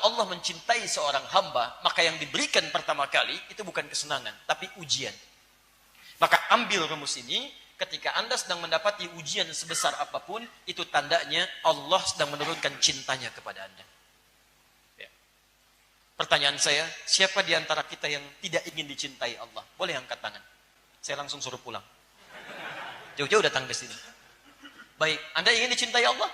Allah mencintai seorang hamba, maka yang diberikan pertama kali itu bukan kesenangan, tapi ujian. Maka ambil rumus ini, ketika Anda sedang mendapati ujian sebesar apapun, itu tandanya Allah sedang menurunkan cintanya kepada Anda. Ya. Pertanyaan saya, siapa di antara kita yang tidak ingin dicintai Allah? Boleh angkat tangan. Saya langsung suruh pulang. Jauh-jauh datang ke sini. Baik, Anda ingin dicintai Allah?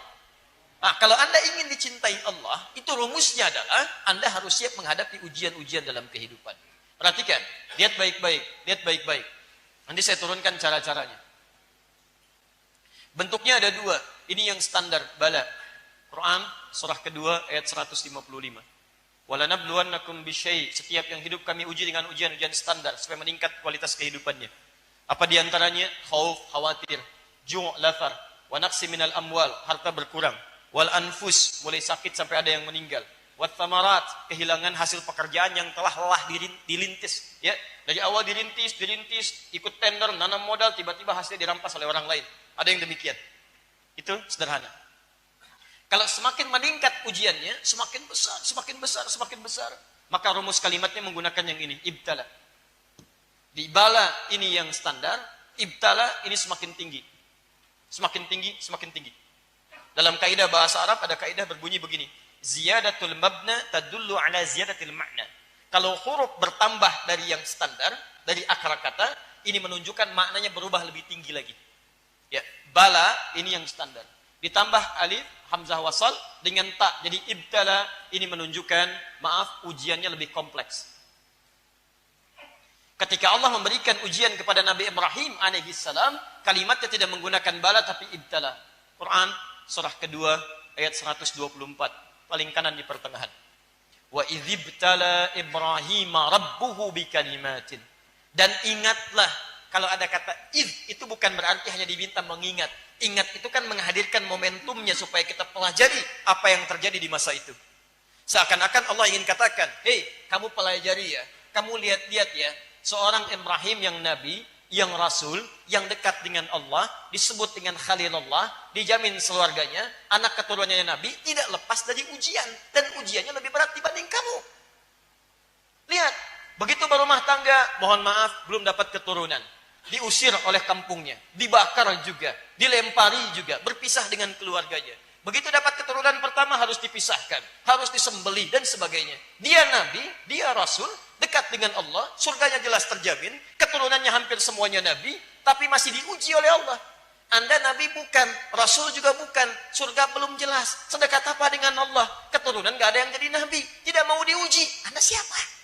Nah, kalau Anda ingin dicintai Allah, itu rumusnya adalah Anda harus siap menghadapi ujian-ujian dalam kehidupan. Perhatikan, lihat baik-baik, lihat baik-baik. Nanti saya turunkan cara-caranya. Bentuknya ada dua. Ini yang standar, bala. Quran, surah kedua, ayat 155. Walanabluwannakum bisyai'. Setiap yang hidup kami uji dengan ujian-ujian standar, supaya meningkat kualitas kehidupannya. Apa diantaranya? Khauf, khawatir. Ju', lafar. Wa naqsi minal amwal, harta berkurang. Wal anfus, mulai sakit sampai ada yang meninggal. Wat thamarat, kehilangan hasil pekerjaan yang telah lelah dilintis. Ya, dari awal dirintis, ikut tender, nanam modal, tiba-tiba hasilnya dirampas oleh orang lain. Ada yang demikian. Itu sederhana. Kalau semakin meningkat ujiannya, semakin besar. Maka rumus kalimatnya menggunakan yang ini, ibtala. Di bala ini yang standar, ibtala ini semakin tinggi. Semakin tinggi. Dalam kaidah bahasa Arab ada kaidah berbunyi begini. Ziyadatul mabna tadullu ala ziyadatil ma'na. Kalau huruf bertambah dari yang standar, dari akar kata, ini menunjukkan maknanya berubah lebih tinggi lagi. Ya, bala ini yang standar. Ditambah alif, hamzah wasal dengan ta. Jadi ibtala ini menunjukkan, maaf, ujiannya lebih kompleks. Ketika Allah memberikan ujian kepada Nabi Ibrahim alaihissalam, kalimatnya tidak menggunakan bala tapi ibtala. Quran surah kedua ayat 124, paling kanan di pertengahan. Wa idzibtala Ibrahima rabbuhu bikalimatin. Dan ingatlah, kalau ada kata idz itu bukan berarti hanya diminta mengingat. Ingat itu kan menghadirkan momentumnya supaya kita pelajari apa yang terjadi di masa itu. Seakan-akan Allah ingin katakan, "Hei, kamu pelajari ya. Kamu lihat-lihat ya, seorang Ibrahim yang nabi, yang rasul, yang dekat dengan Allah, disebut dengan Khalilullah, dijamin keluarganya, anak keturunannya Nabi, tidak lepas dari ujian. Dan ujiannya lebih berat dibanding kamu. Lihat, begitu berumah tangga, mohon maaf, belum dapat keturunan. Diusir oleh kampungnya, dibakar juga, dilempari juga, berpisah dengan keluarganya. Begitu dapat keturunan pertama harus dipisahkan, harus disembelih dan sebagainya. Dia Nabi, dia Rasul, dekat dengan Allah, surganya jelas terjamin, keturunannya hampir semuanya Nabi, tapi masih diuji oleh Allah. Anda Nabi bukan, Rasul juga bukan, surga belum jelas, sedekat apa dengan Allah, keturunan gak ada yang jadi Nabi, tidak mau diuji, Anda siapa?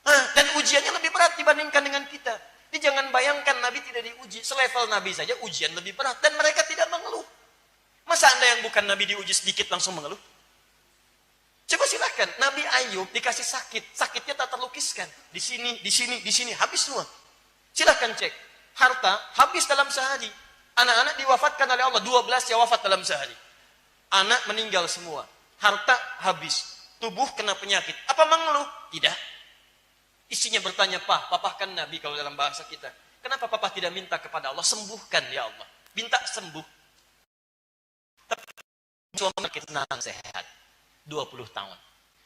Dan ujiannya lebih berat dibandingkan dengan kita. Jadi jangan bayangkan Nabi tidak diuji, selevel Nabi saja ujian lebih berat, dan mereka tidak mengeluh. Masa Anda yang bukan Nabi diuji sedikit langsung mengeluh? Coba silahkan, Nabi Ayub dikasih sakit, sakitnya tak terlukiskan. Di sini, habis semua. Silahkan cek, harta habis dalam sehari. Anak-anak diwafatkan oleh Allah, 12 yang wafat dalam sehari. Anak meninggal semua, harta habis, tubuh kena penyakit. Apa mengeluh? Tidak. Isinya bertanya, Papa kan Nabi kalau dalam bahasa kita. Kenapa Papa tidak minta kepada Allah, sembuhkan ya Allah. Minta sembuh. Tapi suami kita tenang, sehat. 20 tahun.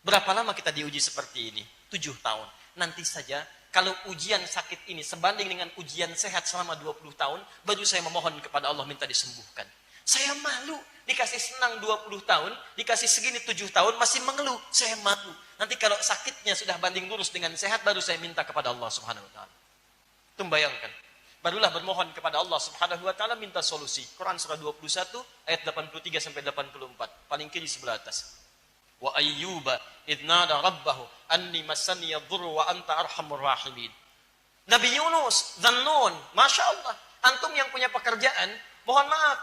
Berapa lama kita diuji seperti ini? 7 tahun. Nanti saja, kalau ujian sakit ini sebanding dengan ujian sehat selama 20 tahun, baru saya memohon kepada Allah minta disembuhkan. Saya malu, dikasih senang 20 tahun, dikasih segini 7 tahun, masih mengeluh. Saya malu. Nanti kalau sakitnya sudah banding lurus dengan sehat, baru saya minta kepada Allah subhanahu wa ta'ala. Itu bayangkan. Barulah bermohon kepada Allah subhanahu wa ta'ala minta solusi. Quran surah 21, ayat 83-84. Paling kiri sebelah atas. Wa ayyuba idnada rabbahu anni massani yadhurru wa anta arhamur rahimin. Nabi Yunus, Dzannun, Masya Allah, antum yang punya pekerjaan, mohon maaf,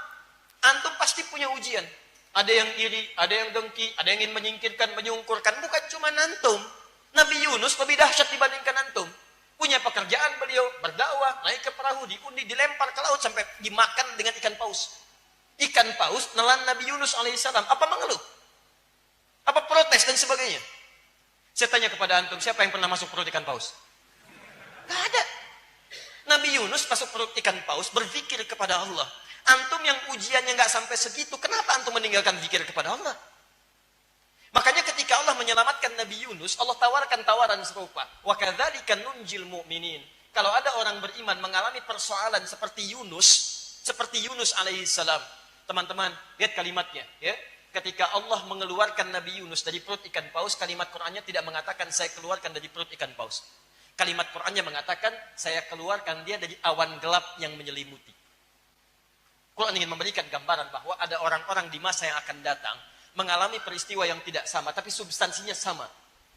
antum pasti punya ujian. Ada yang iri, ada yang dengki, ada yang ingin menyingkirkan, menyungkurkan. Bukan cuma antum. Nabi Yunus lebih dahsyat dibandingkan antum. Punya pekerjaan beliau, berdakwah, naik ke perahu, diundi, dilempar ke laut sampai dimakan dengan ikan paus. Ikan paus nelan Nabi Yunus alaihissalam. Apa mengeluh? Apa protes dan sebagainya? Saya tanya kepada antum, siapa yang pernah masuk perut ikan paus? Gak ada. Nabi Yunus masuk perut ikan paus, berzikir kepada Allah. Antum yang ujiannya gak sampai segitu, kenapa antum meninggalkan zikir kepada Allah? menyelamatkan Nabi Yunus, Allah tawarkan tawaran serupa. Wa kadzalika nunjil mu'minin. Kalau ada orang beriman mengalami persoalan seperti Yunus alaihissalam. Teman-teman, lihat kalimatnya, ya. Ketika Allah mengeluarkan Nabi Yunus dari perut ikan paus, kalimat Qur'annya tidak mengatakan saya keluarkan dari perut ikan paus. Kalimat Qur'annya mengatakan saya keluarkan dia dari awan gelap yang menyelimuti. Quran ingin memberikan gambaran bahwa ada orang-orang di masa yang akan datang mengalami peristiwa yang tidak sama, tapi substansinya sama.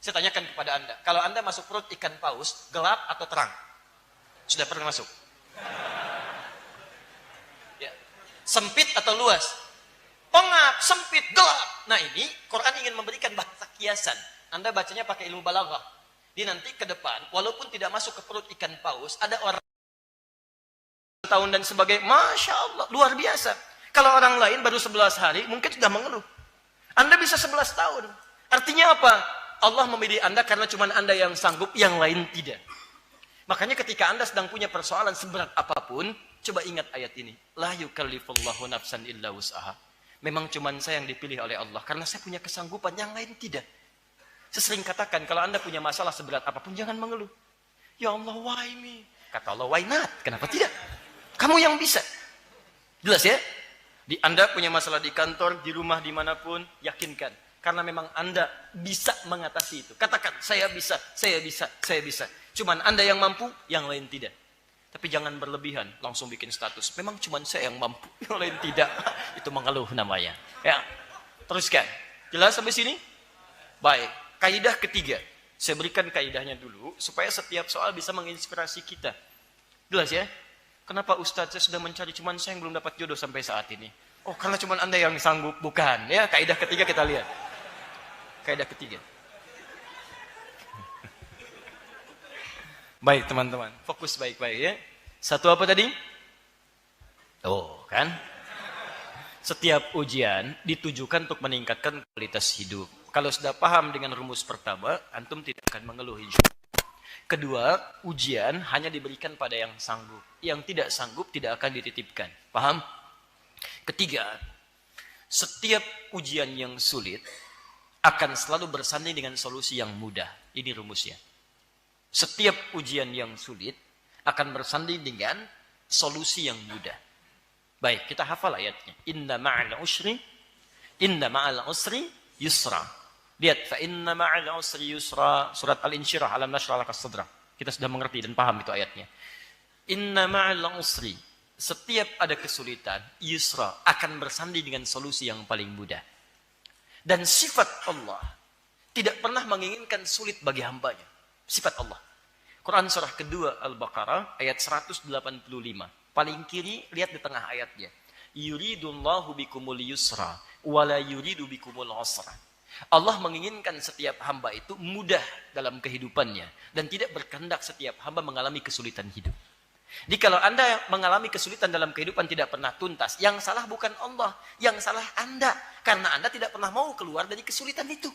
Saya tanyakan kepada Anda, kalau Anda masuk perut ikan paus, gelap atau terang? Sudah pernah masuk? Ya. Sempit atau luas? Pengap, sempit, gelap. Nah ini, Quran ingin memberikan bahasa kiasan. Anda bacanya pakai ilmu balaghah. Di nanti ke depan, walaupun tidak masuk ke perut ikan paus, ada orang tahun dan sebagainya, Masya Allah, luar biasa. Kalau orang lain baru 11 hari, mungkin sudah mengeluh. Anda bisa 11 tahun. Artinya apa? Allah memilih Anda karena cuma Anda yang sanggup, yang lain tidak. Makanya ketika Anda sedang punya persoalan seberat apapun, coba ingat ayat ini. La yukallifullahu nafsan illa wus'aha. Memang cuma saya yang dipilih oleh Allah karena saya punya kesanggupan, yang lain tidak. Saya sering katakan, kalau Anda punya masalah seberat apapun, jangan mengeluh. Ya Allah, why me? Kata Allah, why not? Kenapa tidak? Kamu yang bisa. Jelas ya? Anda punya masalah di kantor, di rumah, dimanapun, yakinkan. Karena memang Anda bisa mengatasi itu. Katakan, saya bisa, saya bisa, saya bisa. Cuman Anda yang mampu, yang lain tidak. Tapi jangan berlebihan, langsung bikin status. Memang cuman saya yang mampu, yang lain tidak. Itu mengeluh namanya. Ya, teruskan. Jelas sampai sini? Baik, kaidah ketiga. Saya berikan kaidahnya dulu, supaya setiap soal bisa menginspirasi kita. Jelas ya? Kenapa Ustadz saya sudah mencari, cuman saya yang belum dapat jodoh sampai saat ini? Oh, karena cuman Anda yang sanggup. Bukan. Ya, kaidah ketiga kita lihat. Kaidah ketiga. Baik teman-teman, fokus baik-baik ya. Satu apa tadi? Oh, kan? Setiap ujian ditujukan untuk meningkatkan kualitas hidup. Kalau sudah paham dengan rumus pertama, antum tidak akan mengeluh insya Allah. Kedua, ujian hanya diberikan pada yang sanggup. Yang tidak sanggup tidak akan dititipkan. Paham? Ketiga, setiap ujian yang sulit akan selalu bersanding dengan solusi yang mudah. Ini rumusnya. Setiap ujian yang sulit akan bersanding dengan solusi yang mudah. Baik, kita hafal ayatnya. Inna ma'al usri yusra. Lihat, fa inna ma'al usri yusra, surat Al-Insyirah, alam nashrah laka sadrak. Kita sudah mengerti dan paham itu ayatnya. Inna ma'al usri, setiap ada kesulitan, yusra, akan bersanding dengan solusi yang paling mudah. Dan sifat Allah tidak pernah menginginkan sulit bagi hambanya. Sifat Allah. Quran surah kedua Al-Baqarah ayat 185. Paling kiri, lihat di tengah ayatnya. Yuridullahu bikumul yusra, wala yuridu bikumul usra. Allah menginginkan setiap hamba itu mudah dalam kehidupannya dan tidak berkehendak setiap hamba mengalami kesulitan hidup. Jadi kalau Anda mengalami kesulitan dalam kehidupan tidak pernah tuntas, yang salah bukan Allah, yang salah Anda karena Anda tidak pernah mau keluar dari kesulitan itu.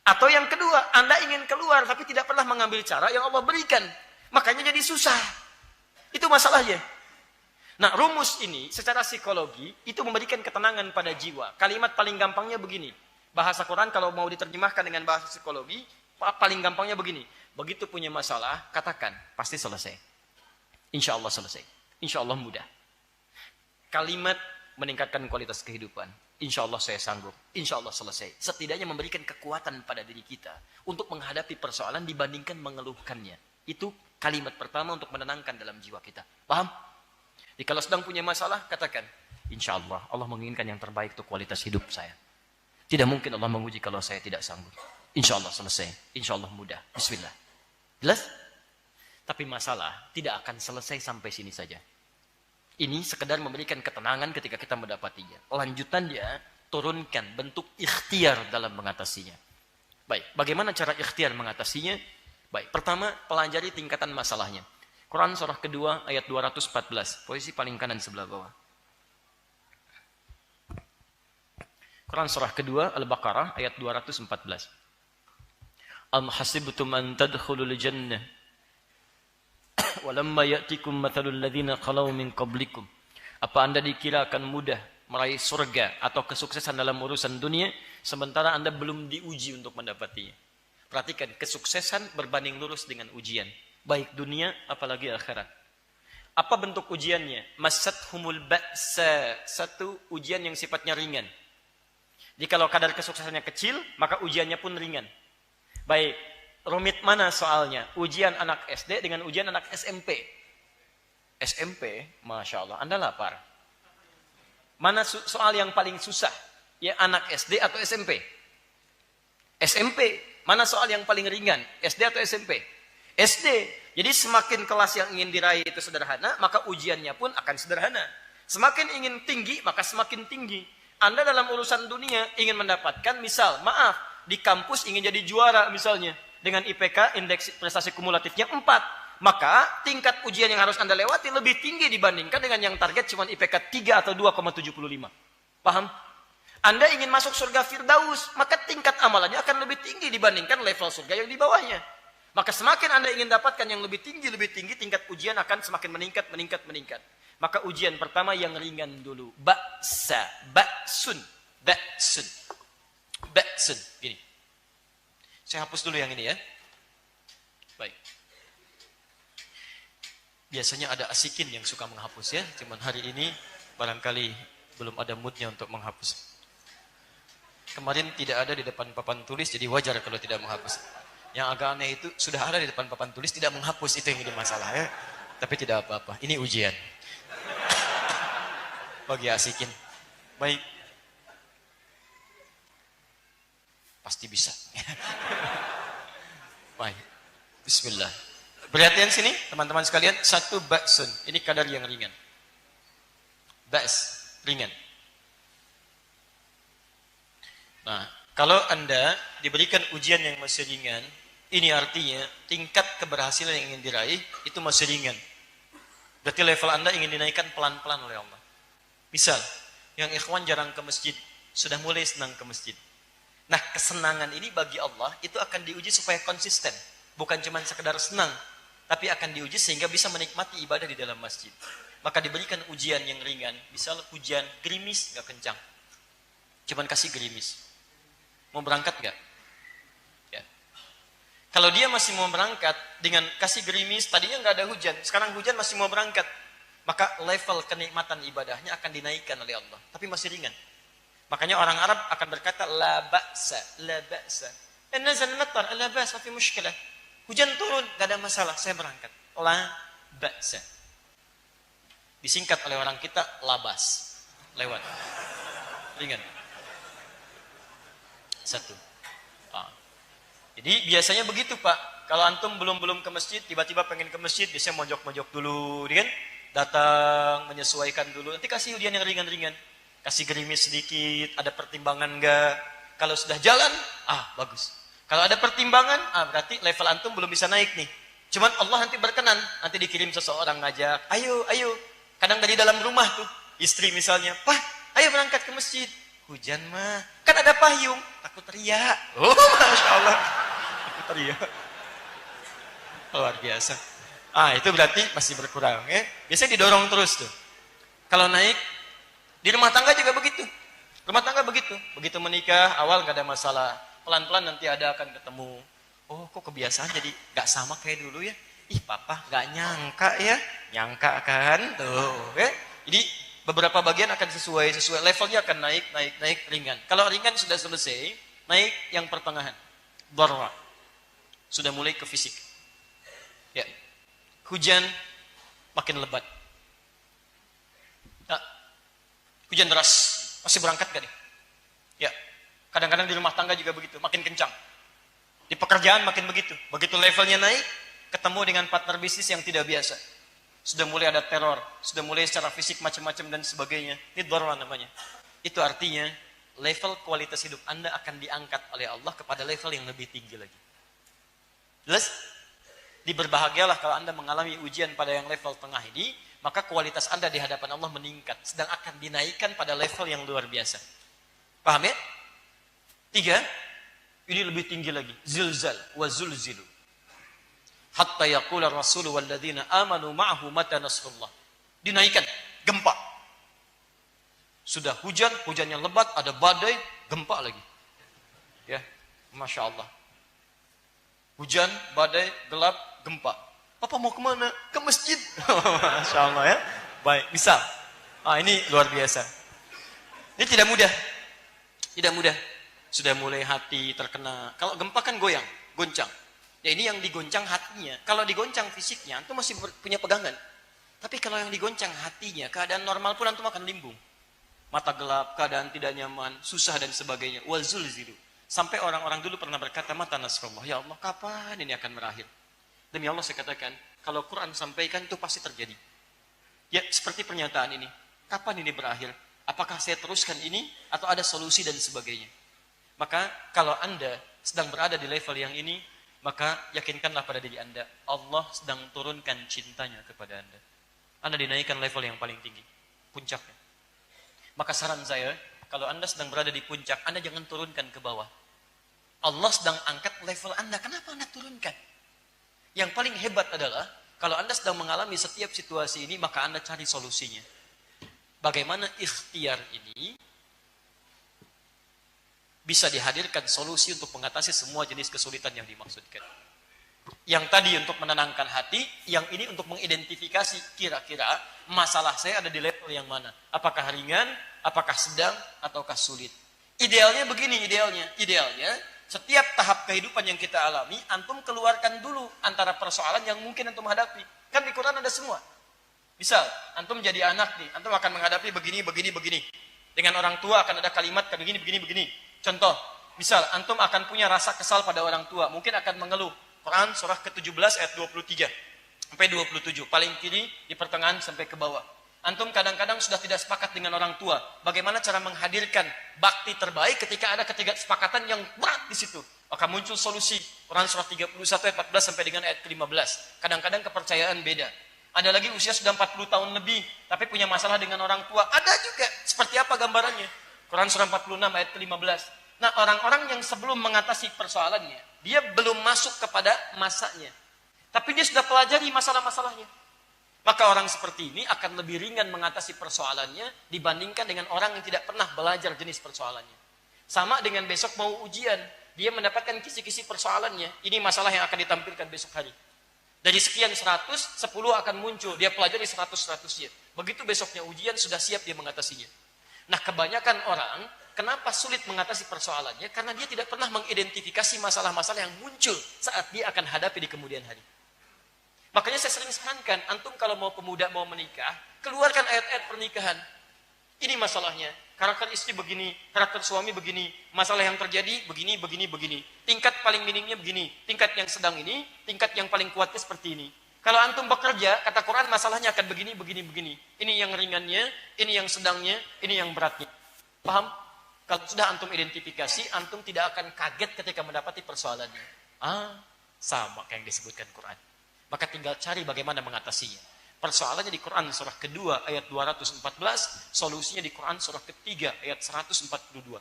Atau yang kedua, Anda ingin keluar tapi tidak pernah mengambil cara yang Allah berikan, makanya jadi susah. Itu masalahnya. Nah, rumus ini secara psikologi itu memberikan ketenangan pada jiwa. Kalimat paling gampangnya begini. Bahasa Quran kalau mau diterjemahkan dengan bahasa psikologi, paling gampangnya begini. Begitu punya masalah, katakan, pasti selesai. Insya Allah selesai. Insya Allah mudah. Kalimat meningkatkan kualitas kehidupan. Insya Allah saya sanggup. Insya Allah selesai. Setidaknya memberikan kekuatan pada diri kita untuk menghadapi persoalan dibandingkan mengeluhkannya. Itu kalimat pertama untuk menenangkan dalam jiwa kita. Paham? Jadi kalau sedang punya masalah, katakan, insya Allah, Allah menginginkan yang terbaik untuk kualitas hidup saya. Tidak mungkin Allah menguji kalau saya tidak sanggup. Insya Allah selesai. Insya Allah mudah. Bismillah. Jelas? Tapi masalah tidak akan selesai sampai sini saja. Ini sekedar memberikan ketenangan ketika kita mendapatinya. Lanjutannya, turunkan bentuk ikhtiar dalam mengatasinya. Baik, bagaimana cara ikhtiar mengatasinya? Baik, pertama, pelajari tingkatan masalahnya. Quran surah kedua ayat 214, posisi paling kanan sebelah bawah. Quran surah kedua Al-Baqarah ayat 214. Am hasibtum an tadkhulul jannah walamma ya'tikum mathalul ladzina khalau min qablikum. Apa Anda dikira akan mudah meraih surga atau kesuksesan dalam urusan dunia, sementara Anda belum diuji untuk mendapatinya. Perhatikan, kesuksesan berbanding lurus dengan ujian, baik dunia apalagi akhirat. Apa bentuk ujiannya? Masathumul ba'sa, satu ujian yang sifatnya ringan. Jadi kalau kadar kesuksesannya kecil, maka ujiannya pun ringan. Baik, rumit mana soalnya? Ujian anak SD dengan ujian anak SMP. SMP, Masya Allah, Anda lapar. Mana soal yang paling susah? Ya anak SD atau SMP? SMP. Mana soal yang paling ringan? SD atau SMP? SD. Jadi semakin kelas yang ingin diraih itu sederhana, maka ujiannya pun akan sederhana. Semakin ingin tinggi, maka semakin tinggi. Anda dalam urusan dunia ingin mendapatkan, misal, maaf, di kampus ingin jadi juara misalnya. Dengan IPK, indeks prestasi kumulatifnya 4. Maka tingkat ujian yang harus Anda lewati lebih tinggi dibandingkan dengan yang target cuma IPK 3 atau 2,75. Paham? Anda ingin masuk surga Firdaus, maka tingkat amalannya akan lebih tinggi dibandingkan level surga yang di bawahnya. Maka semakin Anda ingin dapatkan yang lebih tinggi, tingkat ujian akan semakin meningkat. Maka ujian pertama yang ringan dulu. Ba'sun. Gini. Saya hapus dulu yang ini ya. Baik. Biasanya ada asikin yang suka menghapus ya. Cuman hari ini barangkali belum ada moodnya untuk menghapus. Kemarin tidak ada di depan papan tulis, jadi wajar kalau tidak menghapus. Yang agak aneh itu sudah ada di depan papan tulis, tidak menghapus, itu yang jadi masalah ya. Tapi tidak apa-apa, ini ujian. Bagi asikin. Baik. Pasti bisa. Baik. Bismillah. Perhatian sini, teman-teman sekalian. Satu ba'sun. Ini kadar yang ringan. Ba's, ringan. Nah, kalau Anda diberikan ujian yang masih ringan, ini artinya tingkat keberhasilan yang ingin diraih itu masih ringan. Berarti level Anda ingin dinaikkan pelan-pelan oleh Allah. Misal, yang ikhwan jarang ke masjid, sudah mulai senang ke masjid. Nah, kesenangan ini bagi Allah itu akan diuji supaya konsisten. Bukan cuma sekedar senang, tapi akan diuji sehingga bisa menikmati ibadah di dalam masjid. Maka diberikan ujian yang ringan. Misal hujan, gerimis, gak kencang. Cuman kasih gerimis. Mau berangkat gak? Ya. Kalau dia masih mau berangkat dengan kasih gerimis, tadinya gak ada hujan, sekarang hujan masih mau berangkat. Maka level kenikmatan ibadahnya akan dinaikkan oleh Allah. Tapi masih ringan. Makanya orang Arab akan berkata, la ba'sa, la ba'sa. Nazal matar, la ba'sa fi mushkilah. Hujan turun, gak ada masalah, saya berangkat. La ba'sa. Disingkat oleh orang kita, labas. Lewat. Ringan. Satu. Jadi biasanya begitu Pak. Kalau antum belum ke masjid, tiba-tiba pengen ke masjid, biasanya mojok-mojok dulu, kan? Datang, menyesuaikan dulu. Nanti kasih ujian yang ringan-ringan. Kasih gerimis sedikit, ada pertimbangan enggak? Kalau sudah jalan, bagus. Kalau ada pertimbangan, berarti level antum belum bisa naik nih. Cuman Allah nanti berkenan, nanti dikirim seseorang ngajak, ayo. Kadang dari dalam rumah tuh, istri misalnya, Pak, ayo berangkat ke masjid. Hujan mah, kan ada payung, takut teriak. Oh, Masya Allah, takut teriak. Luar biasa. Itu berarti masih berkurang ya. Biasanya didorong terus tuh. Kalau naik, di rumah tangga juga begitu. Rumah tangga begitu. Begitu menikah, awal gak ada masalah. Pelan-pelan nanti ada akan ketemu. Oh, kok kebiasaan jadi gak sama kayak dulu ya. Ih, papa gak nyangka ya. Nyangka kan? Tuh. Ya. Jadi beberapa bagian akan sesuai. Levelnya akan naik ringan. Kalau ringan sudah selesai, naik yang pertengahan. Dharra. Sudah mulai ke fisik. Ya. Hujan makin lebat. Hujan deras, masih berangkat gak nih? Ya, kadang-kadang di rumah tangga juga begitu, makin kencang. Di pekerjaan makin begitu. Begitu levelnya naik, ketemu dengan partner bisnis yang tidak biasa. Sudah mulai ada teror, sudah mulai secara fisik macam-macam dan sebagainya. Ini dharra namanya. Itu artinya, level kualitas hidup Anda akan diangkat oleh Allah kepada level yang lebih tinggi lagi. Jelas? Diberbahagialah kalau Anda mengalami ujian pada yang level tengah ini, maka kualitas Anda di hadapan Allah meningkat, sedang akan dinaikkan pada level yang luar biasa. Paham ya? 3, ini lebih tinggi lagi. Zilzal wa zulzilu. Hatta yaqula ar-rasul walladzina amanu ma'ahu mata nasrullah. Dinaikkan, gempa. Sudah hujan, hujannya lebat, ada badai, gempa lagi. Ya, Masya Allah. Hujan, badai, gelap, gempa. Papa mau kemana? Ke masjid. Masya Allah ya. Baik, misal. Ini luar biasa. Ini tidak mudah. Tidak mudah. Sudah mulai hati terkena. Kalau gempa kan goyang, goncang. Ya ini yang digoncang hatinya. Kalau digoncang fisiknya, antum masih punya pegangan. Tapi kalau yang digoncang hatinya, keadaan normal pun antum akan limbung. Mata gelap, keadaan tidak nyaman, susah dan sebagainya. Wazulzilu. Sampai orang-orang dulu pernah berkata, mata nasrullah. Ya Allah, kapan ini akan berakhir? Demi Allah saya katakan, kalau Quran sampaikan itu pasti terjadi. Ya seperti pernyataan ini. Kapan ini berakhir? Apakah saya teruskan ini atau ada solusi dan sebagainya? Maka kalau Anda sedang berada di level yang ini, maka yakinkanlah pada diri Anda, Allah sedang turunkan cintanya kepada Anda. Anda dinaikkan level yang paling tinggi, puncaknya. Maka saran saya, kalau Anda sedang berada di puncak, Anda jangan turunkan ke bawah. Allah sedang angkat level Anda, kenapa Anda turunkan? Yang paling hebat adalah, kalau Anda sedang mengalami setiap situasi ini, maka Anda cari solusinya. Bagaimana ikhtiar ini bisa dihadirkan solusi untuk mengatasi semua jenis kesulitan yang dimaksudkan. Yang tadi untuk menenangkan hati, yang ini untuk mengidentifikasi kira-kira masalah saya ada di level yang mana. Apakah ringan, apakah sedang, ataukah sulit. Idealnya begini, idealnya setiap tahap kehidupan yang kita alami, antum keluarkan dulu antara persoalan yang mungkin antum hadapi. Kan di Quran ada semua. Misal, antum jadi anak nih, antum akan menghadapi begini. Dengan orang tua akan ada kalimat begini. Contoh, misal antum akan punya rasa kesal pada orang tua, mungkin akan mengeluh. Quran surah ke-17 ayat 23 sampai 27, paling kiri di pertengahan sampai ke bawah. Antum kadang-kadang sudah tidak sepakat dengan orang tua. Bagaimana cara menghadirkan bakti terbaik ketika ada ketidaksepakatan yang berat di situ? Maka muncul solusi. Quran surah 31 ayat 14 sampai dengan ayat ke-15. Kadang-kadang kepercayaan beda. Ada lagi usia sudah 40 tahun lebih, tapi punya masalah dengan orang tua. Ada juga. Seperti apa gambarannya? Quran surah 46 ayat ke-15. Nah, orang-orang yang sebelum mengatasi persoalannya, dia belum masuk kepada masanya. Tapi dia sudah pelajari masalah-masalahnya. Maka orang seperti ini akan lebih ringan mengatasi persoalannya dibandingkan dengan orang yang tidak pernah belajar jenis persoalannya. Sama dengan besok mau ujian, dia mendapatkan kisi-kisi persoalannya. Ini masalah yang akan ditampilkan besok hari. Dari sekian 100, 10 akan muncul. Dia pelajari 100-100-nya. Begitu besoknya ujian, sudah siap dia mengatasinya. Nah, kebanyakan orang, kenapa sulit mengatasi persoalannya? Karena dia tidak pernah mengidentifikasi masalah-masalah yang muncul saat dia akan hadapi di kemudian hari. Makanya saya sering sarankan, antum kalau mau pemuda mau menikah, keluarkan ayat-ayat pernikahan. Ini masalahnya. Karakter istri begini, karakter suami begini, masalah yang terjadi begini. Tingkat paling minimnya begini, tingkat yang sedang ini, tingkat yang paling kuatnya seperti ini. Kalau antum bekerja, kata Quran masalahnya akan begini. Ini yang ringannya, ini yang sedangnya, ini yang beratnya. Paham? Kalau sudah antum identifikasi, antum tidak akan kaget ketika mendapati persoalannya. Sama kayak yang disebutkan Quran. Maka tinggal cari bagaimana mengatasinya. Persoalannya di Quran surah kedua ayat 214, solusinya di Quran surah ketiga ayat 142.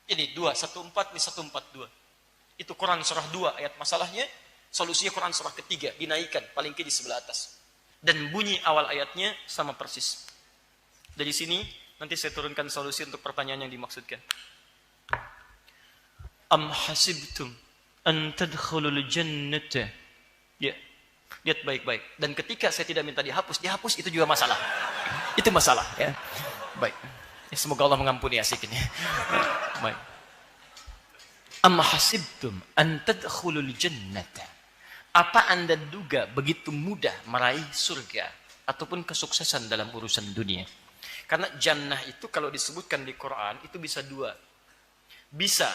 Ini 214 ini 142. Itu Quran surah 2 ayat masalahnya, solusinya Quran surah ketiga dinaikkan paling kiri di sebelah atas. Dan bunyi awal ayatnya sama persis. Dari sini nanti saya turunkan solusi untuk pertanyaan yang dimaksudkan. Am hasibtum an tadkhulul jannata. Ya. Lihat baik-baik. Dan ketika saya tidak minta dihapus itu juga masalah. Itu masalah, ya. Baik. Ya, semoga Allah mengampuni asik ini. Baik. Am hasibtum an tadkhulul jannata. Apa Anda duga begitu mudah meraih surga ataupun kesuksesan dalam urusan dunia? Karena jannah itu kalau disebutkan di Quran itu bisa dua. Bisa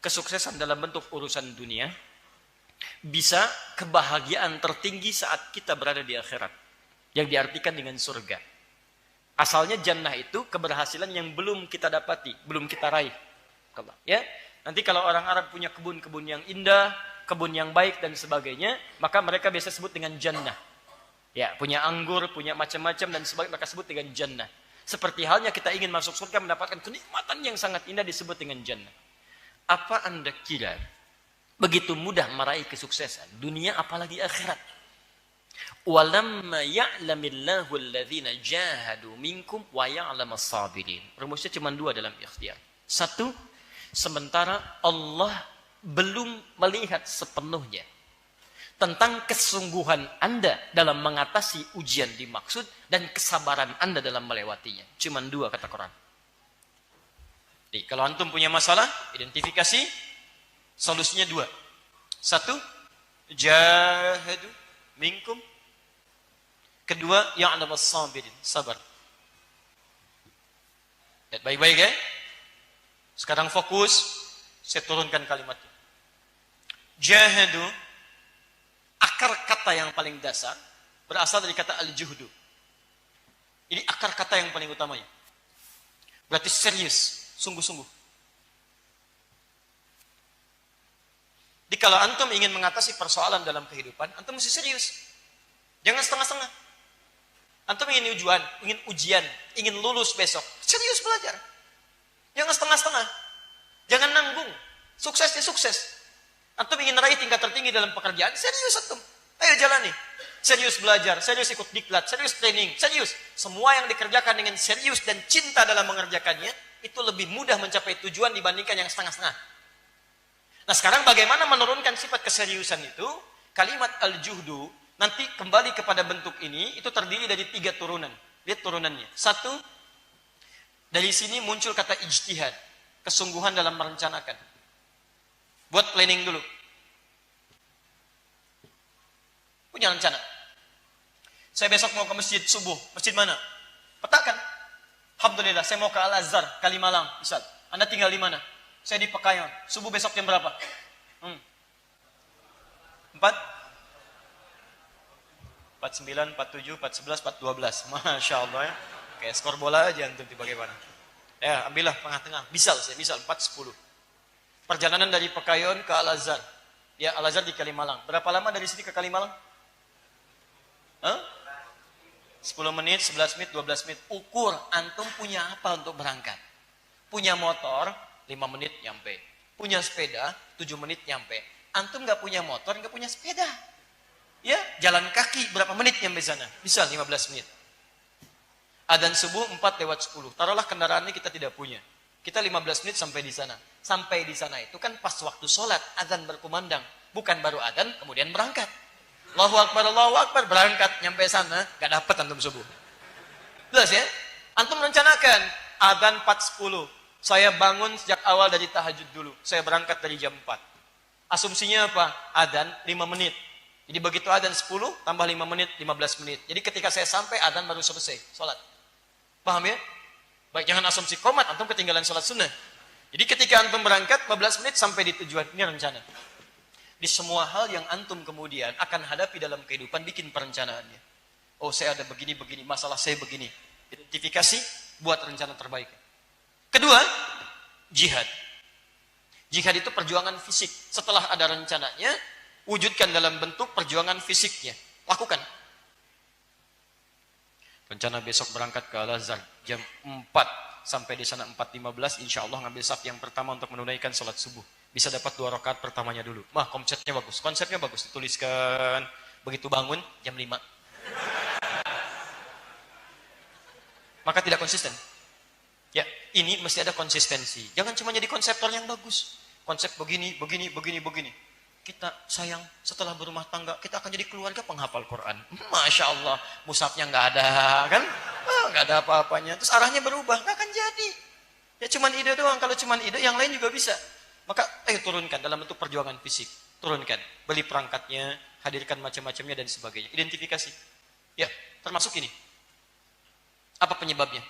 kesuksesan dalam bentuk urusan dunia, bisa kebahagiaan tertinggi saat kita berada di akhirat, yang diartikan dengan surga. Asalnya jannah itu keberhasilan yang belum kita dapati, belum kita raih. Ya, nanti kalau orang Arab punya kebun-kebun yang indah, kebun yang baik dan sebagainya, maka mereka biasa sebut dengan jannah. Ya, punya anggur, punya macam-macam dan sebagainya, mereka sebut dengan jannah. Seperti halnya kita ingin masuk surga mendapatkan kenikmatan yang sangat indah disebut dengan jannah. Apa Anda kira begitu mudah meraih kesuksesan dunia apalagi akhirat? Walamma ya'lamillahu alladhina jahadu minkum wa ya'lamas sabirin. Rumusnya cuma dua dalam ikhtiar. Satu, sementara Allah belum melihat sepenuhnya tentang kesungguhan Anda dalam mengatasi ujian dimaksud dan kesabaran Anda dalam melewatinya. Cuma dua kata Quran. Jadi, kalau antum punya masalah, identifikasi, solusinya dua. Satu, jahadu minkum. Kedua, ya'lamas sabirin, sabar. Lihat baik-baik ya. Sekarang fokus, saya turunkan kalimatnya. Jahadu, akar kata yang paling dasar, berasal dari kata al-juhdu. Ini akar kata yang paling utamanya. Berarti serius, sungguh-sungguh. Jadi kalau antum ingin mengatasi persoalan dalam kehidupan, antum mesti serius. Jangan setengah-setengah. Antum ingin ujian, ingin lulus besok, serius belajar. Jangan setengah-setengah. Jangan nanggung. Suksesnya sukses. Antum ingin raih tingkat tertinggi dalam pekerjaan, serius antum. Ayo jalani. Serius belajar, serius ikut diklat, serius training, serius. Semua yang dikerjakan dengan serius dan cinta dalam mengerjakannya, itu lebih mudah mencapai tujuan dibandingkan yang setengah-setengah. Nah sekarang bagaimana menurunkan sifat keseriusan itu? Kalimat al-juhdu, nanti kembali kepada bentuk ini, itu terdiri dari 3 turunan. Lihat turunannya. 1, dari sini muncul kata ijtihad. Kesungguhan dalam merencanakan. Buat planning dulu. Punya rencana. Saya besok mau ke masjid subuh. Masjid mana? Petakan. Alhamdulillah, saya mau ke Al-Azhar, Kalimalang, misal. Anda tinggal di mana? Saya di Pekayon. Subuh besok jam berapa? 4? 49, 47, 411, 412. Masya Allah ya. Kayak skor bola aja antum bagaimana. Ya, ambillah tengah-tengah. Misal, 410. Perjalanan dari Pekayon ke Al-Azhar. Ya, Al-Azhar di Kalimalang. Berapa lama dari sini ke Kalimalang? 10 menit, 11 menit, 12 menit. Ukur, antum punya apa untuk berangkat? Punya motor, 5 menit nyampe. Punya sepeda, 7 menit nyampe. Antum nggak punya motor, nggak punya sepeda. Ya, jalan kaki berapa menit nyampe sana? Bisa 15 menit. Adzan subuh 4:10. Taruhlah kendaraannya kita tidak punya. Kita 15 menit sampai di sana. Sampai di sana itu kan pas waktu sholat, adzan berkumandang. Bukan baru adzan, kemudian berangkat. Allahu Akbar, berangkat. Nyampe sana, gak dapat antum subuh. Jelas ya? Antum rencanakan, adzan 4:10. Saya bangun sejak awal dari tahajud dulu. Saya berangkat dari jam 4. Asumsinya apa? Adzan 5 menit. Jadi begitu adzan 10, tambah 5 menit, 15 menit. Jadi ketika saya sampai, adzan baru selesai, sholat. Paham ya? Baik, jangan asumsi komat, antum ketinggalan sholat sunnah. Jadi ketika antum berangkat, 15 menit sampai di tujuan. Ini rencana. Di semua hal yang antum kemudian akan hadapi dalam kehidupan, bikin perencanaannya. Oh, saya ada begini-begini, masalah saya begini. Identifikasi, buat rencana terbaik. Kedua, jihad. Jihad itu perjuangan fisik. Setelah ada rencananya, wujudkan dalam bentuk perjuangan fisiknya. Lakukan. Rencana besok berangkat ke Al-Azhar jam 4 sampai di sana 4:15, insya Allah ngambil saf yang pertama untuk menunaikan sholat subuh. Bisa dapat 2 rakaat pertamanya dulu. Wah, konsepnya bagus, dituliskan. Begitu bangun jam 5. Maka tidak konsisten. Ya, ini mesti ada konsistensi. Jangan cuma jadi konseptor yang bagus. Konsep begini. Kita sayang setelah berumah tangga, kita akan jadi keluarga penghafal Quran. Masya Allah, mushafnya nggak ada, kan? Nggak ada apa-apanya. Terus arahnya berubah, nggak akan jadi. Ya cuman ide doang. Kalau cuman ide, yang lain juga bisa. Maka ayo turunkan dalam bentuk perjuangan fisik. Turunkan, beli perangkatnya, hadirkan macam-macamnya dan sebagainya. Identifikasi. Ya, termasuk ini. Apa penyebabnya?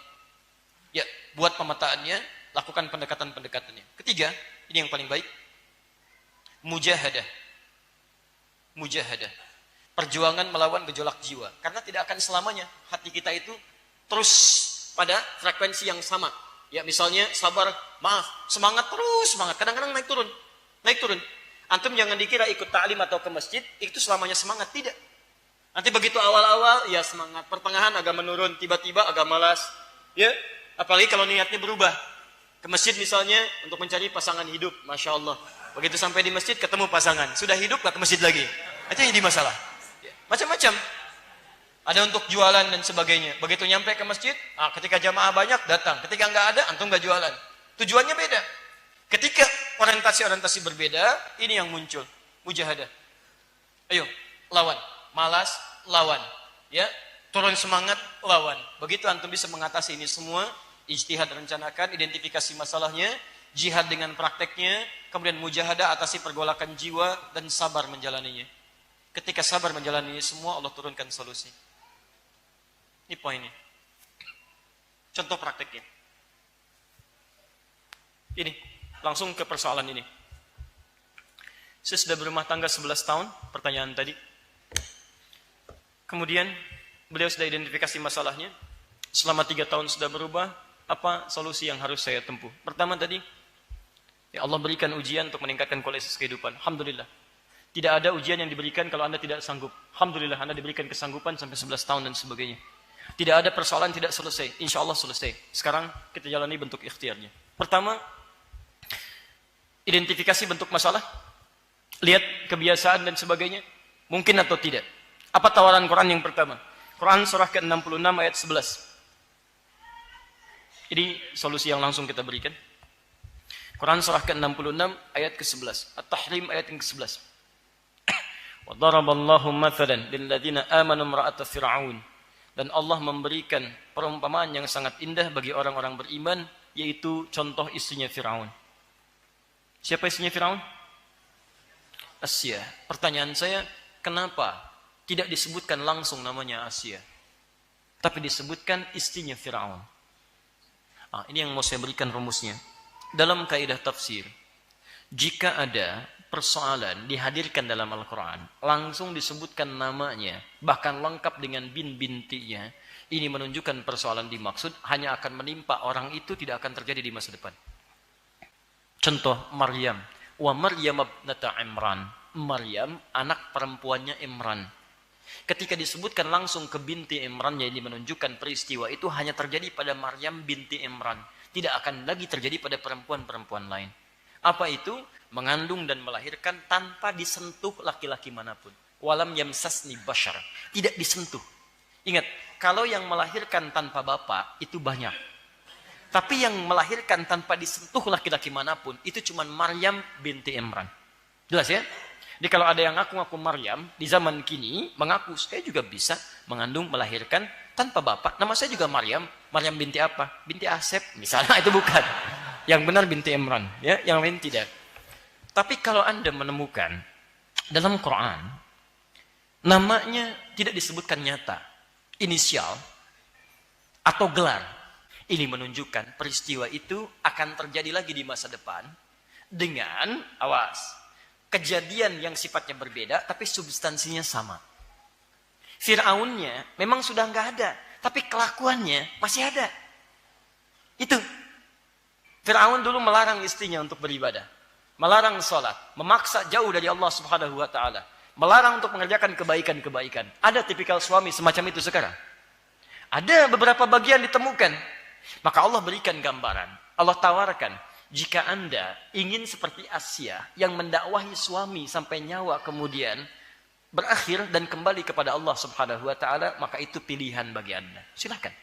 Ya, buat pemetaannya, lakukan pendekatan-pendekatannya. Ketiga, ini yang paling baik. Mujahadah. Perjuangan melawan gejolak jiwa. Karena tidak akan selamanya hati kita itu terus pada frekuensi yang sama. Ya, misalnya sabar, maaf, semangat terus, semangat. Kadang-kadang naik turun. Antum jangan dikira ikut ta'lim atau ke masjid, itu selamanya semangat. Tidak. Nanti begitu awal-awal, ya semangat. Pertengahan agak menurun, tiba-tiba agak malas. Ya, apalagi kalau niatnya berubah. Ke masjid misalnya untuk mencari pasangan hidup. Masya Allah. Begitu sampai di masjid ketemu pasangan. Sudah hidup gak ke masjid lagi. Itu jadi masalah. Ya. Macam-macam. Ada untuk jualan dan sebagainya. Begitu nyampe ke masjid, ketika jamaah banyak datang. Ketika nggak ada, antum nggak jualan. Tujuannya beda. Ketika orientasi-orientasi berbeda, ini yang muncul. Mujahadah. Ayo, lawan. Malas, lawan. Ya, turun semangat, lawan. Begitu antum bisa mengatasi ini semua, ijtihad rencanakan, identifikasi masalahnya, jihad dengan prakteknya, kemudian mujahadah atasi pergolakan jiwa, dan sabar menjalaninya. Ketika sabar menjalani ini semua, Allah turunkan solusi. Ini poinnya. Contoh prakteknya. Ini, langsung ke persoalan ini. Saya sudah berumah tangga 11 tahun, pertanyaan tadi. Kemudian, beliau sudah identifikasi masalahnya. Selama 3 tahun sudah berubah, apa solusi yang harus saya tempuh? Pertama tadi, ya Allah berikan ujian untuk meningkatkan kualitas kehidupan. Alhamdulillah. Tidak ada ujian yang diberikan kalau Anda tidak sanggup. Alhamdulillah, Anda diberikan kesanggupan sampai 11 tahun dan sebagainya. Tidak ada persoalan tidak selesai. Insya Allah selesai. Sekarang kita jalani bentuk ikhtiarnya. Pertama, identifikasi bentuk masalah. Lihat kebiasaan dan sebagainya. Mungkin atau tidak. Apa tawaran Quran yang pertama? Quran surah ke-66 ayat 11. Ini solusi yang langsung kita berikan. Quran surah ke-66 ayat ke-11. At-Tahrim ayat yang ke-11. Wa daraballahu mathalan lil ladzina amanu imra'ata fir'aun. Dan Allah memberikan perumpamaan yang sangat indah bagi orang-orang beriman, yaitu contoh istrinya Firaun. Siapa istrinya Firaun? Asya. Pertanyaan saya, kenapa tidak disebutkan langsung namanya Asya, tapi disebutkan istrinya Firaun? Ini yang mau saya berikan rumusnya. Dalam kaidah tafsir, jika ada persoalan dihadirkan dalam Al-Quran, langsung disebutkan namanya, bahkan lengkap dengan bin-bintinya, ini menunjukkan persoalan dimaksud hanya akan menimpa orang itu, tidak akan terjadi di masa depan. Contoh Maryam. Wa Maryam ibnata Imran. Maryam, anak perempuannya Imran. Ketika disebutkan langsung ke binti Imrannya, ini menunjukkan peristiwa itu hanya terjadi pada Maryam binti Imran. Tidak akan lagi terjadi pada perempuan-perempuan lain. Apa itu? Mengandung dan melahirkan tanpa disentuh laki-laki manapun. Walam yamsasni bashar. Tidak disentuh. Ingat, kalau yang melahirkan tanpa bapak itu banyak. Tapi yang melahirkan tanpa disentuh laki-laki manapun itu cuma Maryam binti Imran. Jelas ya? Jadi kalau ada yang ngaku-ngaku Maryam di zaman kini mengaku saya juga bisa mengandung melahirkan tanpa bapak. Nama saya juga Maryam. Maryam binti apa? Binti Asep misalnya. Itu bukan. Yang benar binti Imran, ya, yang lain tidak. Tapi kalau Anda menemukan dalam Quran namanya tidak disebutkan nyata, inisial atau gelar, ini menunjukkan peristiwa itu akan terjadi lagi di masa depan dengan, awas, kejadian yang sifatnya berbeda tapi substansinya sama. Fir'aunnya memang sudah nggak ada, tapi kelakuannya masih ada. Itu. Fir'aun dulu melarang istrinya untuk beribadah, melarang sholat, memaksa jauh dari Allah Subhanahu wa Ta'ala, melarang untuk mengerjakan kebaikan-kebaikan. Ada tipikal suami semacam itu sekarang? Ada beberapa bagian ditemukan. Maka Allah berikan gambaran, Allah tawarkan, jika Anda ingin seperti Asya yang mendakwahi suami sampai nyawa kemudian berakhir dan kembali kepada Allah Subhanahu wa Ta'ala, maka itu pilihan bagi Anda. Silakan.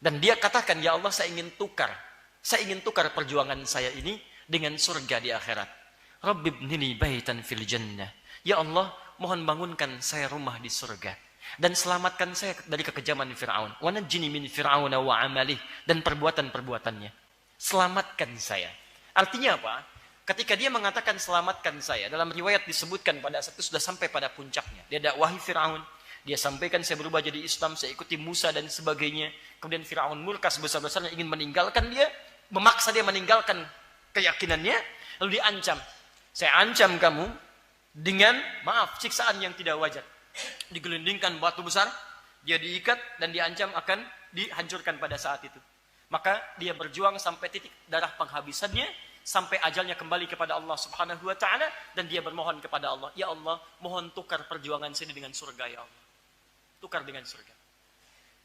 Dan dia katakan, ya Allah, saya ingin tukar perjuangan saya ini dengan surga di akhirat. Rabbibnili baitan fil jannah. Ya Allah, mohon bangunkan saya rumah di surga dan selamatkan saya dari kekejaman Fir'aun. Wa najjini min Fir'auna wa amalih, dan perbuatan-perbuatannya. Selamatkan saya. Artinya apa? Ketika dia mengatakan selamatkan saya, dalam riwayat disebutkan pada saat itu sudah sampai pada puncaknya. Dia dakwahi Fir'aun. Dia sampaikan saya berubah jadi Islam, saya ikuti Musa dan sebagainya. Kemudian Fir'aun murka sebesar-besarnya ingin meninggalkan dia, memaksa dia meninggalkan keyakinannya, lalu diancam. Saya ancam kamu dengan, maaf, siksaan yang tidak wajar. Digelindingkan batu besar, dia diikat dan diancam akan dihancurkan pada saat itu. Maka dia berjuang sampai titik darah penghabisannya, sampai ajalnya kembali kepada Allah Subhanahu wa Ta'ala, dan dia bermohon kepada Allah, ya Allah, mohon tukar perjuangan saya dengan surga, ya Allah. Tukar dengan surga.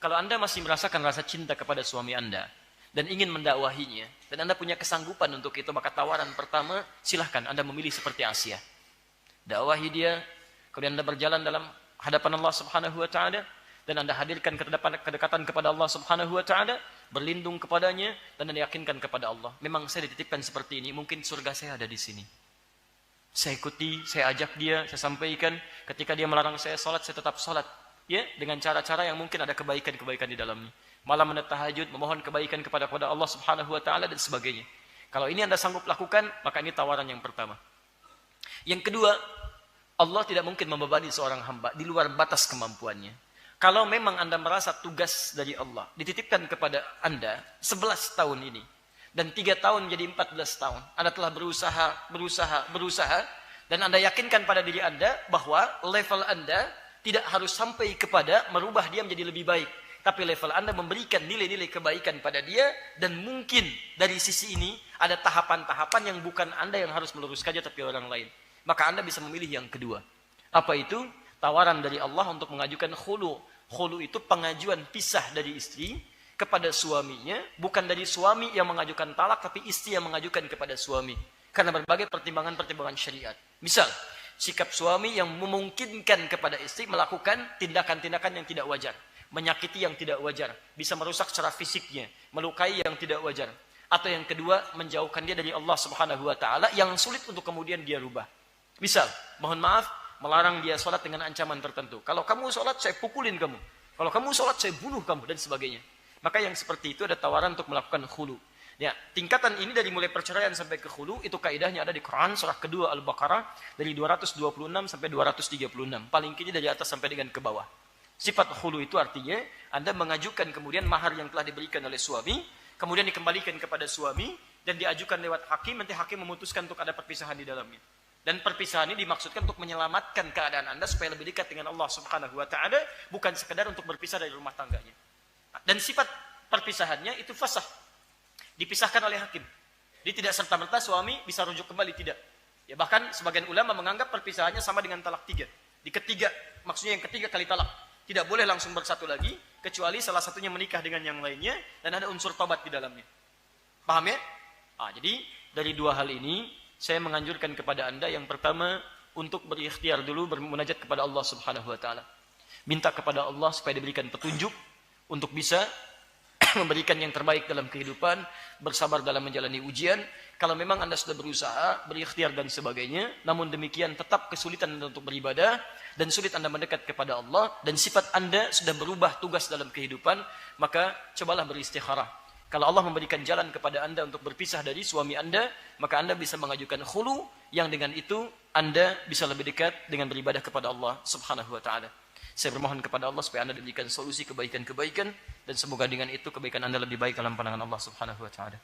Kalau Anda masih merasakan rasa cinta kepada suami Anda dan ingin mendakwahinya, dan Anda punya kesanggupan untuk itu, maka tawaran pertama, silahkan Anda memilih seperti Asya. Dakwahi dia, kemudian Anda berjalan dalam hadapan Allah Subhanahu wa Ta'ala, dan Anda hadirkan kedekatan kepada Allah Subhanahu wa taala, berlindung kepadanya dan Anda yakinkan kepada Allah, memang saya dititipkan seperti ini, mungkin surga saya ada di sini. Saya ikuti, saya ajak dia, saya sampaikan, ketika dia melarang saya salat, saya tetap salat, ya, dengan cara-cara yang mungkin ada kebaikan-kebaikan di dalamnya. Malam Anda tahajud, memohon kebaikan kepada Allah Subhanahu wa taala dan sebagainya. Kalau ini Anda sanggup lakukan, maka ini tawaran yang pertama. Yang kedua, Allah tidak mungkin membebani seorang hamba di luar batas kemampuannya. Kalau memang Anda merasa tugas dari Allah dititipkan kepada Anda 11 tahun ini, dan 3 tahun menjadi 14 tahun, Anda telah berusaha, dan Anda yakinkan pada diri Anda bahwa level Anda tidak harus sampai kepada merubah dia menjadi lebih baik, tapi level Anda memberikan nilai-nilai kebaikan pada dia, dan mungkin dari sisi ini ada tahapan-tahapan yang bukan Anda yang harus meluruskannya, tapi orang lain. Maka Anda bisa memilih yang kedua. Apa itu? Tawaran dari Allah untuk mengajukan khulu. Khulu itu pengajuan pisah dari istri kepada suaminya, bukan dari suami yang mengajukan talak, tapi istri yang mengajukan kepada suami. Karena berbagai pertimbangan-pertimbangan syariat. Misal, sikap suami yang memungkinkan kepada istri melakukan tindakan-tindakan yang tidak wajar, menyakiti yang tidak wajar, bisa merusak secara fisiknya, melukai yang tidak wajar. Atau yang kedua, menjauhkan dia dari Allah Subhanahu wa taala yang sulit untuk kemudian dia rubah. Misal, mohon maaf, melarang dia sholat dengan ancaman tertentu. Kalau kamu sholat, saya pukulin kamu. Kalau kamu sholat, saya bunuh kamu, dan sebagainya. Maka yang seperti itu ada tawaran untuk melakukan khulu. Ya, tingkatan ini dari mulai perceraian sampai ke khulu, itu kaidahnya ada di Quran, surah kedua Al-Baqarah, dari 226 sampai 236. Paling kiri dari atas sampai dengan ke bawah. Sifat khulu itu artinya, Anda mengajukan kemudian mahar yang telah diberikan oleh suami, kemudian dikembalikan kepada suami, dan diajukan lewat hakim, nanti hakim memutuskan untuk ada perpisahan di dalamnya. Dan perpisahan ini dimaksudkan untuk menyelamatkan keadaan Anda supaya lebih dekat dengan Allah Subhanahu wa taala, bukan sekedar untuk berpisah dari rumah tangganya. Dan sifat perpisahannya itu fasah. Dipisahkan oleh hakim. Dia tidak serta-merta suami bisa rujuk kembali, tidak. Ya, bahkan sebagian ulama menganggap perpisahannya sama dengan talak 3. Di ketiga, maksudnya yang ketiga kali talak. Tidak boleh langsung bersatu lagi, kecuali salah satunya menikah dengan yang lainnya dan ada unsur taubat di dalamnya. Paham ya? Jadi dari dua hal ini saya menganjurkan kepada Anda yang pertama untuk berikhtiar dulu bermunajat kepada Allah Subhanahu wa taala. Minta kepada Allah supaya diberikan petunjuk untuk bisa memberikan yang terbaik dalam kehidupan, bersabar dalam menjalani ujian. Kalau memang Anda sudah berusaha, berikhtiar dan sebagainya, namun demikian tetap kesulitan untuk beribadah dan sulit Anda mendekat kepada Allah dan sifat Anda sudah berubah tugas dalam kehidupan, maka cobalah beristikharah. Kalau Allah memberikan jalan kepada Anda untuk berpisah dari suami Anda, maka Anda bisa mengajukan khulu yang dengan itu Anda bisa lebih dekat dengan beribadah kepada Allah Subhanahu wa taala. Saya bermohon kepada Allah supaya Anda diberikan solusi kebaikan-kebaikan dan semoga dengan itu kebaikan Anda lebih baik dalam pandangan Allah Subhanahu wa taala.